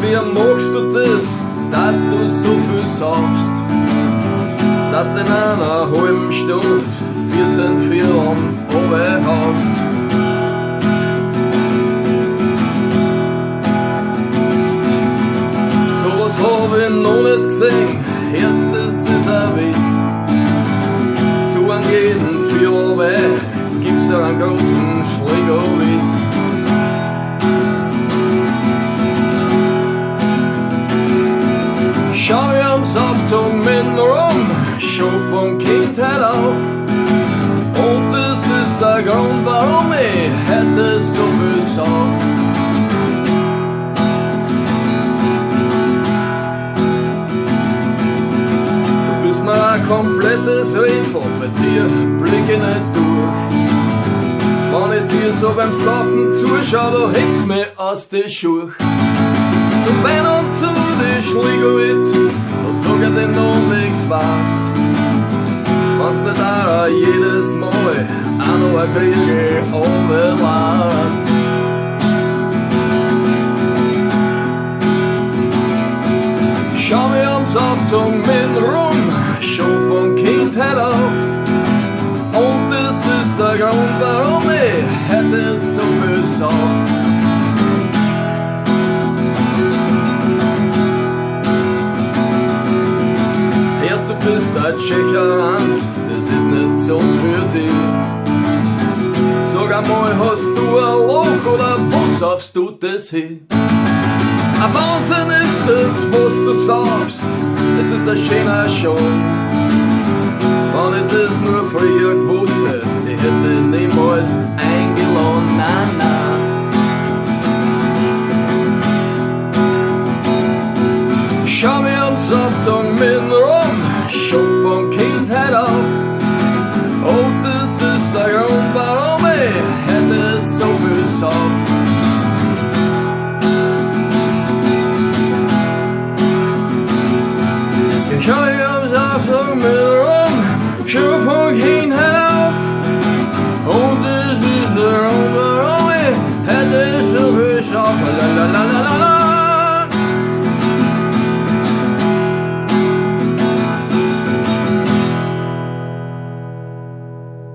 wie magst du das, dass du so viel saufst, dass in einer halben Stunde 14 Firmen runterhaust. Sowas hab ich noch nicht gesehen, erstes ist ein Witz. Zu an jeden Vierer gibt's einen großen Schlägerwitz. Schau ich am Saufzug mit rum, schon von Kindheit auf. Und das ist der Grund, warum ich heute so viel sauf. Du bist mir ein komplettes Rätsel, bei dir blick ich nicht durch. Wenn ich dir so beim Saufen zuschau, da hängt mir aus den Schuhen. Zum Bein und zu die Schlägerwitz, da sag ich den noch nix weißt. Wenn's nicht auch jedes Mal auch noch ein Kriege runterlässt. Schau mich am Saufzug mit rum, schon von Kindheit auf. Und das ist der Grund, warum ich heute so viel sauf. Du bist ein Tschecherland, das ist nicht gesund für dich. Sag einmal, hast du ein Loch oder wo saufst du das hin? Ein Wahnsinn ist das, was du saufst, es ist ein schöner Show. Wenn ich das nur früher gewusst